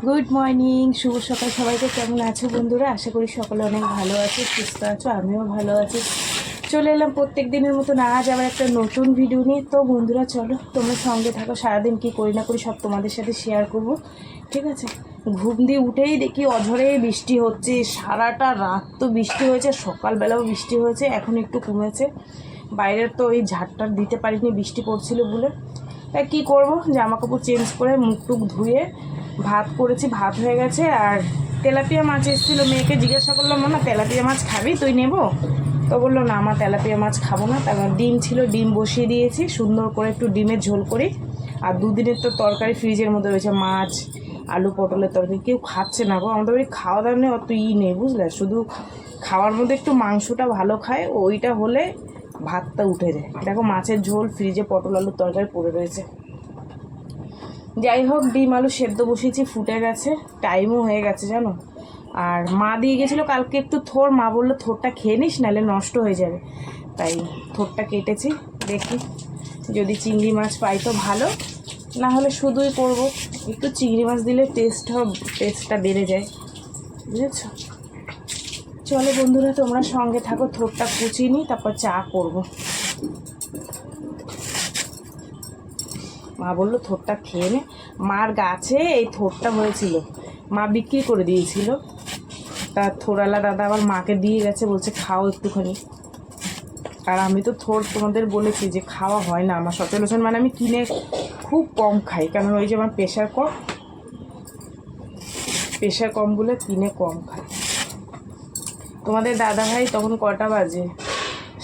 Good morning, শুভ সকাল সবাইকে। কেমন আছো বন্ধুরা? আশা করি সকলে অনেক ভালো আছো, সুস্থ আছো, আমিও ভালো আছি। চলে এলাম প্রত্যেক দিনের মতন আজ আবার একটা নতুন ভিডিও নিয়ে। তো বন্ধুরা চলো তোমরা সঙ্গে থাকো, সারাদিন কী করি না করি সব তোমাদের সাথে শেয়ার করব, ঠিক আছে? ঘুম দিয়ে উঠেই দেখি অঝরে বৃষ্টি হচ্ছে, সারাটা রাত তো বৃষ্টি হয়েছে, সকালবেলাও বৃষ্টি হয়েছে, এখন একটু কমেছে। বাইরের তো ওই ঝাড়টার দিতে পারিনি বৃষ্টি পড়ছিল বলে। তাই কী করবো, জামা কাপড় চেঞ্জ করে মুখ টুক ধুয়ে ভাত করেছি, ভাত হয়ে গেছে। আর তেলাপিয়া মাছ এসেছিলো, মেয়েকে জিজ্ঞাসা করলাম মামা তেলাপিয়া মাছ খাবি তুই, নেবো? তো বললো না আমার তেলাপিয়া মাছ খাবো না। তারপর ডিম ছিল, ডিম বসিয়ে দিয়েছি, সুন্দর করে একটু ডিমের ঝোল করি। আর দুদিনের তো তরকারি ফ্রিজের মধ্যে রয়েছে, মাছ আলু পটলের তরকারি, কেউ খাচ্ছে না গো আমাদের বাড়ি, খাওয়া দাওয়া নেই অত নেই বুঝলে, শুধু খাওয়ার মধ্যে একটু মাংসটা ভালো খায়, ওইটা হলে ভাতটা উঠে যায়। দেখো মাছের ঝোল, ফ্রিজে পটল আলুর তরকারি পড়ে রয়েছে। যাই হোক, ডিম আলু সেদ্ধ বসিয়েছি, ফুটে গেছে, টাইমও হয়ে গেছে জানো। আর মা দিয়ে গেছিলো কালকে একটু থোড়, মা বললো থোড়টা খেয়ে নিস নাহলে নষ্ট হয়ে যাবে, তাই থোড়টা কেটেছি। দেখি যদি চিংড়ি মাছ পাই তো ভালো, না হলে শুধুই করব। একটু চিংড়ি মাছ দিলে টেস্টটা বেড়ে যায়, বুঝেছো? চলো বন্ধুরা তোমরা সঙ্গে থাকো, থোড়টা কুচিয়ে নিই, তারপর চা করব। মা বললো থোড়টা খেয়ে নে, মার গাছে এই থোড়টা হয়েছিল, মা বিক্রি করে দিয়েছিল। তা থোড়ালা দাদা আবার মাকে দিয়ে গেছে, বলছে খাও একটুখানি। আর আমি তো থোড় তোমাদের বলেছি যে খাওয়া হয় না আমার সচরাচর, মানে আমি কিনে খুব কম খাই, কারণ ওই যে আমার প্রেশার কম বলে কিনে কম খাই। তোমাদের দাদা ভাই তখন কটা বাজে,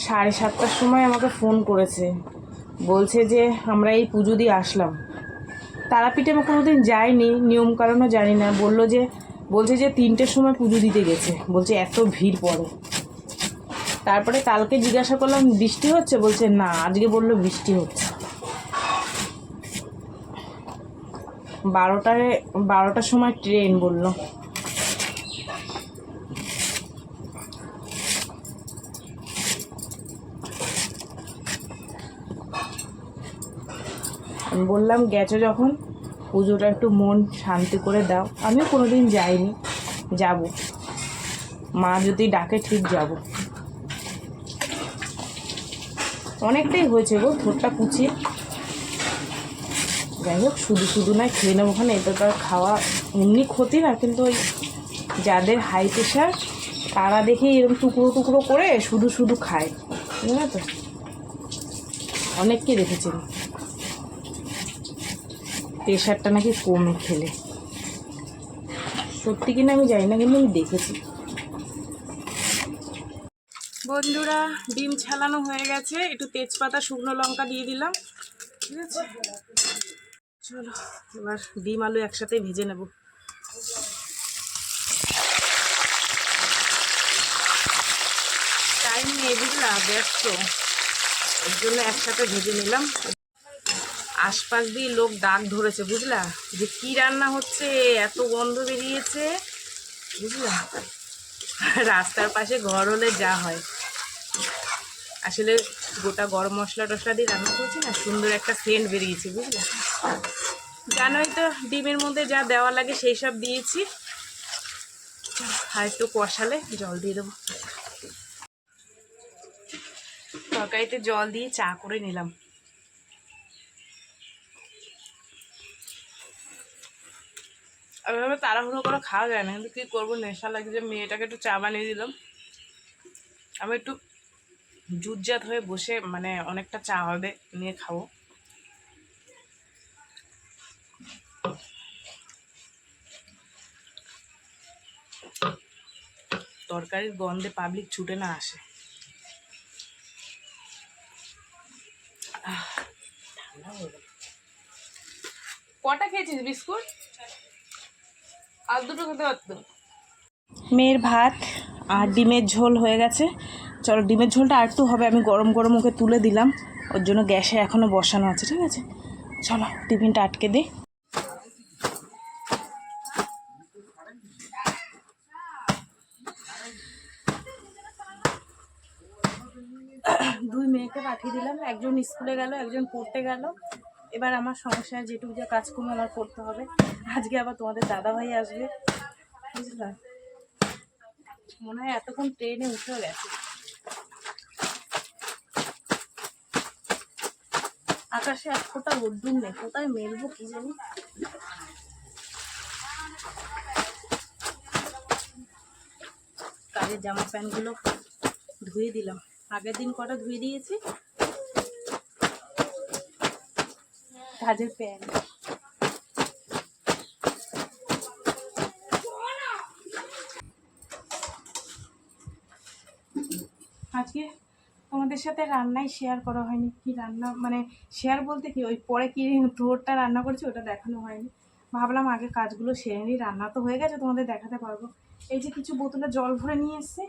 7:30টার সময় আমাকে ফোন করেছে, বলছে যে আমরা এই পুজো দিয়ে আসলাম। তারাপীঠে আমি কোনোদিন যাইনি, নিয়মকানুনও জানি না, বলছে যে 3টের সময় পুজো দিতে গেছে, বলছে এত ভিড় পড়ে। তারপরে কালকে জিজ্ঞাসা করলাম বৃষ্টি হচ্ছে, বলছে না, আজকে বললো বৃষ্টি হচ্ছে। 12টার সময় ট্রেন বললো। আমি বললাম গেছো যখন পুজোটা একটু মন শান্তি করে দাও। আমিও কোনোদিন যাইনি, যাব, মা যদি ডাকে ঠিক যাব। অনেকটাই হয়েছে গো থোড়টা কুচিয়ে। যাই হোক, শুধু নয় খেয়ে নেবো ওখানে, এটা তো আর খাওয়া এমনি ক্ষতি না, কিন্তু ওই যাদের হাই প্রেশার তারা দেখি এরকম টুকরো করে শুধু খায়, বুঝলে তো? অনেককে দেখেছেন প্রেশারটা নাকি কমে খেলে, সত্যি কিনা আমি জানি না, কিন্তু আমি দেখেছি। বন্ধুরা ডিম ছালানো হয়ে গেছে, একটু তেজপাতা শুকনো লঙ্কা দিয়ে দিলাম, ঠিক আছে? চলো এবার ডিম আলু একসাথে ভেজে নেব। টাইম নিয়ে বুঝলা, ব্যস্ত, ওর জন্য একসাথে ভেজে নিলাম। আশপাশ দিয়ে লোক ডাক ধরেছে বুঝলা, যে কি রান্না হচ্ছে, এত গন্ধ বেরিয়েছে বুঝলা। রাস্তার পাশে ঘর হলে যা হয়, আসলে গোটা গরম মশলা টশলা দিয়ে রান্না করছি না, সুন্দর একটা সেন্ট বেরিয়েছে বুঝলা। জানোই তো ডিমের মধ্যে যা দেওয়া লাগে সেই সব দিয়েছি। আর একটু কষালে জল দিয়ে দেবো। তরকারিতে জল দিয়ে চা করে নিলাম। এভাবে তাড়াহুড়ো করে খাওয়া যায় না, কিন্তু কী করবো, নেশা লাগে যে মেয়েটাকে একটু চা বানিয়ে দিলাম। আমি একটু জুটজাত হয়ে বসে, মানে অনেকটা চা হবে নিয়ে খাবো। তরকারির গন্ধে পাবলিক ছুটে না আসে। কটা খেয়েছিস বিস্কুট? আর দুটো খেতে পারতো। মেয়ের ভাত আর ডিমের ঝোল হয়ে গেছে। চলো ডিমের ঝোলটা আর একটু হবে, আমি গরম গরম ওকে তুলে দিলাম, ওর জন্য গ্যাসে এখনও বসানো আছে, ঠিক আছে? চলো টিফিনটা আটকে দিই। দুই মেয়েকে পাঠিয়ে দিলাম, একজন স্কুলে গেল, একজন পড়তে গেল। এবার আমার সংসার যেটুকু যা কাজকর্ম আমার করতে হবে। আজকে আবার তোমাদের দাদাভাই আসবে, বুঝলাম। মনে হয় এতক্ষণ ট্রেনে উঠেও গেছে। আকাশে এক ফোঁটা রোদ্দুর নেই, কোথায় মেলবো কি জানি। কাজের জামা প্যান্টগুলো ধুয়ে দিলাম, আগের দিন কটা ধুয়ে দিয়েছি কাজের প্যান্ট। আজকে তোমাদের সাথে রান্নাই শেয়ার করা হয়নি। কি রান্না মানে শেয়ার বলতে কি, ওই পরে কি থোরটা রান্না করেছি ওটা দেখানো হয়নি। ভাবলাম আগে কাজগুলো সেরে নিই, রান্না তো হয়ে গেছে তোমাদের দেখাতে পারবো। এই যে কিছু বোতলে জল ভরে নিয়ে এসছে,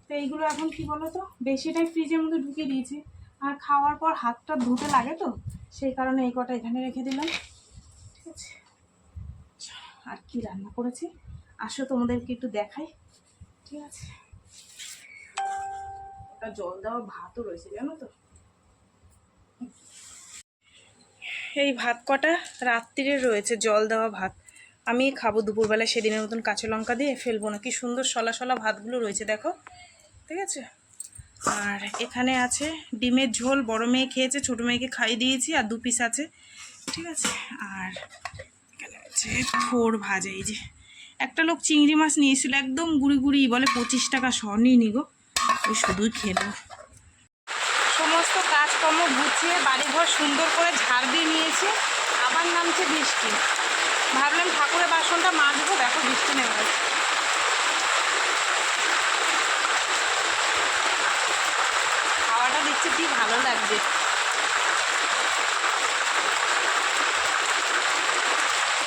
তো এইগুলো এখন কি বলো তো, বেশিটাই ফ্রিজের মধ্যে ঢুকিয়ে দিয়েছি। আর খাওয়ার পর হাতটা ধুতে লাগে তো, সেই কারণে এই কটা এখানে রেখে দিলাম। ঠিক আছে, আর কি রান্না করেছি আসো তোমাদেরকে একটু দেখাই। ঠিক আছে, ওটা জল দেওয়া ভাতও রয়েছে জানো তো। এই ভাত কটা রাত্রিরে রয়েছে জল দেওয়া ভাত, আমি খাবো দুপুরবেলা সেদিনের মতন কাঁচা লঙ্কা দিয়ে ফেলবো না। কি সুন্দর সলা সলা ভাতগুলো রয়েছে দেখো, ঠিক আছে। আর এখানে আছে ডিমের ঝোল, বড় মেয়ে খেয়েছে, ছোটো মেয়েকে খাইয়ে দিয়েছি, আর 2 পিস আছে, ঠিক আছে। আর এখানে আছে থোর ভাজা। এই যে একটা লোক চিংড়ি মাছ নিয়েছিল, একদম গুড়ি গুড়ি, বলে 25 টাকা শ, নিয়ে নি গো, ওই শুধুই খেলো। সমস্ত কাজকর্ম গুছিয়ে বাড়িঘর সুন্দর করে ঝাড় দিয়ে নিয়েছি, আবার নামছে বৃষ্টি। ভাবলাম ঠাকুরের বাসনটা মাজবো, দেখো বৃষ্টি নেমে গেছে। হাওয়াটা দিচ্ছে কি ভালো লাগছে।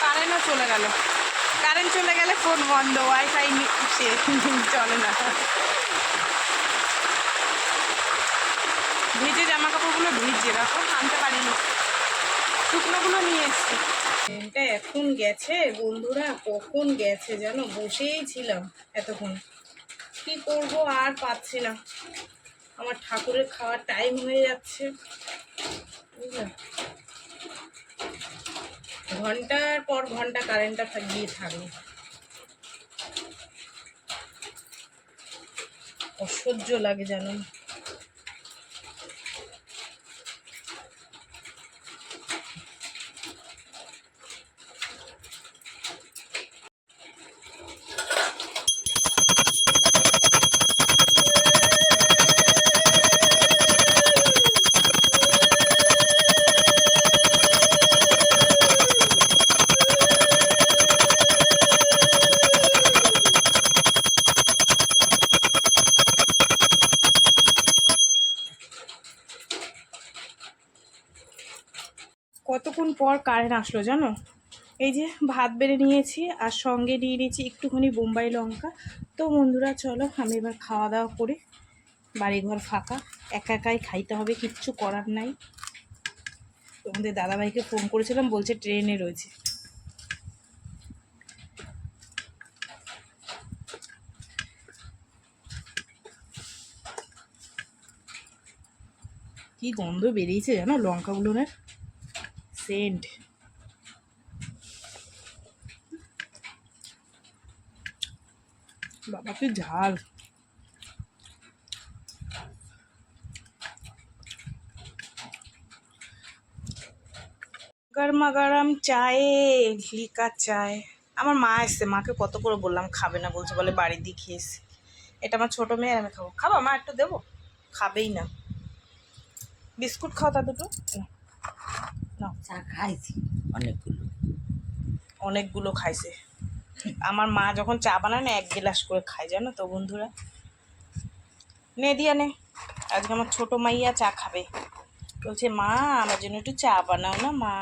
কারেন্টও চলে গেল, কারেন্ট চলে গেলে ফোন বন্ধ, ওয়াইফাই চলে না। ভিজে জামা কাপড়গুলো ভিজছে, দেখো আনতে পারিনি, শুকনোগুলো নিয়ে এসছি। ট্রেনটা এখন গেছে বন্ধুরা, কখন গেছে জানো, বসেই ছিলাম এতক্ষণ, কি করব আর পাচ্ছি না। আমার ঠাকুরের খাওয়ার টাইম হয়ে যাচ্ছে, বুঝলেন। ঘন্টার পর ঘন্টা কারেন্টটা গিয়ে থাকবে, অসহ্য লাগে জানো। কতক্ষণ পর কারেন্ট আসলো জানো। এই যে ভাত বেড়ে নিয়েছি, আর সঙ্গে নিয়ে নিয়েছি একটুখানি বোম্বাই লঙ্কা। তো বন্ধুরা চলো আমি এবার খাওয়া দাওয়া করি, বাড়িঘর ফাঁকা, একা একাই খাইতে হবে, কিচ্ছু করার নাই। তোমাদের দাদাভাইকে ফোন করেছিলাম, বলছে ট্রেনে রয়েছে। কি গন্ধ বেরিয়েছে জানো লঙ্কাগুলোর, সেন্ট। বাবা কি ঝাল। গরমা গরম চায়ে লিকা চায়। আমার মা এসছে, মাকে কত করে বললাম খাবে না, বলছে বলে বাড়ি দিয়ে খেয়েছে। এটা আমার ছোটো মেয়ে, আমি খাবো। খাবো মা, একটু দেবো, খাবেই না। বিস্কুট খাও তা দুটো না। চা খাইছি অনেকগুলো, অনেকগুলো খাইছে। আমার মা যখন চা বানায় না 1 গ্লাস করে খায় জানো তো বন্ধুরা। নে দিয়া নে, আজকে আমার ছোটো মাইয়া চা খাবে, বলছে মা আমার জন্য একটু চা বানাও না মা।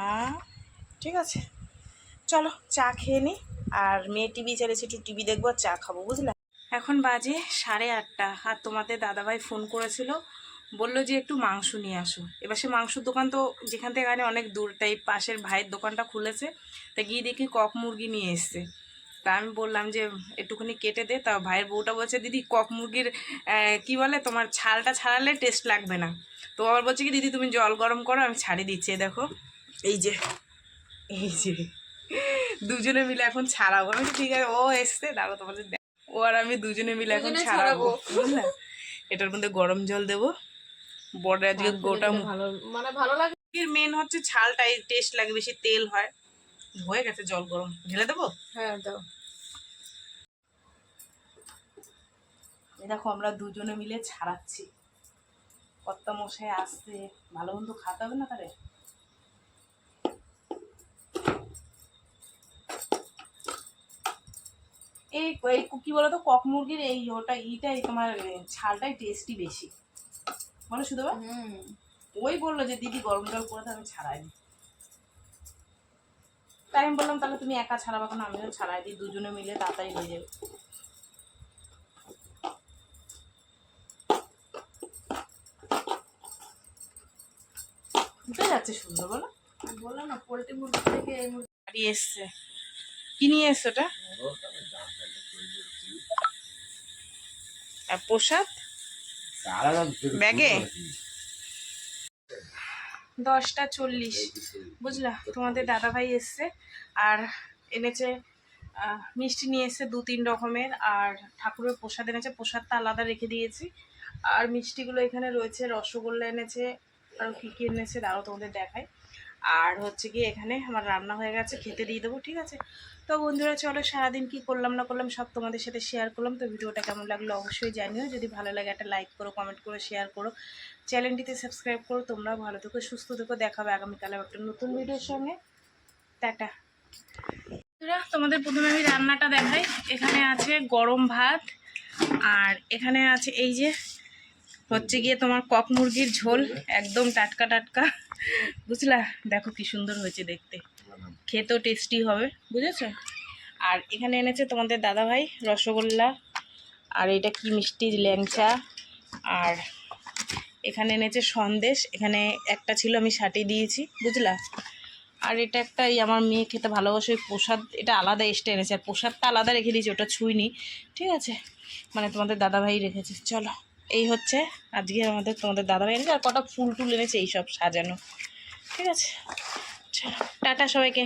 ঠিক আছে চলো চা খেয়ে নিই, আর মেয়ে টিভি চালিয়েছে, একটু টিভি দেখবো আর চা খাবো, বুঝলে। এখন বাজে 8:30, আর তোমাদের দাদাভাই ফোন করেছিল, বললো যে একটু মাংস নিয়ে আসো। এবার সে মাংসর দোকান তো যেখান থেকে আনে অনেক দূর, তাই পাশের ভাইয়ের দোকানটা খুলেছে, তা গিয়ে দেখি কক মুরগি নিয়ে এসছে। তা আমি বললাম যে একটুখানি কেটে দে, তা ভাইয়ের বউটা বলছে দিদি কক মুরগির কি বলে তোমার ছালটা ছাড়ালে টেস্ট লাগবে না। তো আবার বলছে কি দিদি তুমি জল গরম করো, আমি ছাড়িয়ে দিচ্ছি। দেখো এই যে এই যে দুজনে মিলে এখন ছাড়াবো। আমি ঠিক আছে, ও এসছে, দাঁড়ো তোমাদের ও আর আমি দুজনে মিলে এখন ছাড়াবো, বুঝলে? এটার মধ্যে গরম জল দেবো। বড় আজকে গোটা ভালো লাগে। মেন হচ্ছে ছালটাই টেস্ট লাগে, বেশি তেল হয়। হয়ে গেছে, জল গরম ঢেলে দেবো। হ্যাঁ দাও। এই দেখো আমরা দুজনে মিলে ছাড়াচ্ছি। কর্তা মশাই আসতে, ভালো মন্দ খাতে হবে না তারে। এই কি বলতো, কক মুরগির এই ইটাই তোমার ছালটাই টেস্টি বেশি, বলো শুধু। ওই বললো যে দিদি গরম জল করে আমি ছাড়াই নি, তাই আমি বললাম তাহলে তুমি একা ছাড়াবা কেন, আমিও ছাড়াই দিই, দুজনে মিলে তাড়াতাড়ি হয়ে যাবে। উঠে যাচ্ছে সুন্দর, বলো। বললাম না পোল্ট্রি মুরগি থেকে এই মুরগি এসছে। কি নিয়ে এসছো ওটা? প্রসাদ ব্যাগে। 10:40 বুঝলা, তোমাদের দাদাভাই এসছে আর এনেছে মিষ্টি নিয়ে এসছে 2-3 রকমের, আর ঠাকুরের প্রসাদ এনেছে, প্রসাদটা আলাদা রেখে দিয়েছি। আর মিষ্টিগুলো এখানে রয়েছে, রসগোল্লা এনেছে, আর কী কী এনেছে দাঁড়াও তোমাদের দেখায়। আর হচ্ছে কি এখানে আমার রান্না হয়ে গেছে, খেতে দিয়ে দেবো, ঠিক আছে? তো বন্ধুরা চলো, সারাদিন কি করলাম না করলাম সব তোমাদের সাথে শেয়ার করলাম। তো ভিডিওটা কেমন লাগলো অবশ্যই জানিও, যদি ভালো লাগে একটা লাইক করো, কমেন্ট করো, শেয়ার করো, চ্যানেলটিতে সাবস্ক্রাইব করো। তোমরাও ভালো থেকো, সুস্থ থেকো, দেখাবে আগামীকালে একটা নতুন ভিডিওর সঙ্গে। টাটা। তোমাদের প্রথমে আমি রান্নাটা দেখাই। এখানে আছে গরম ভাত, আর এখানে আছে এই যে হচ্ছে গিয়ে তোমার কক মুরগির ঝোল, একদম টাটকা টাটকা, বুঝলা? দেখো কি সুন্দর হয়েছে দেখতে, খেতেও টেস্টি হবে, বুঝেছো? আর এখানে এনেছে তোমাদের দাদাভাই রসগোল্লা, আর এটা কি মিষ্টি, ল্যাংচা। আর এখানে এনেছে সন্দেশ, এখানে একটা ছিল আমি সাটিয়ে দিয়েছি, বুঝলা? আর এটা একটা আমার মেয়ে খেতে ভালোবাসে, ওই প্রসাদ, এটা আলাদা এক্সট্রা এনেছে, আর প্রসাদটা আলাদা রেখে দিয়েছি, ওটা ছুঁইনি, ঠিক আছে? মানে তোমাদের দাদাভাই রেখেছে। চলো, এই হচ্ছে আজকে তোমাদের দাদাভাই এনেছে, আর কটা ফুল টুল এনেছে এইসব সাজানো, ঠিক আছে? চলো টাটা সবাইকে।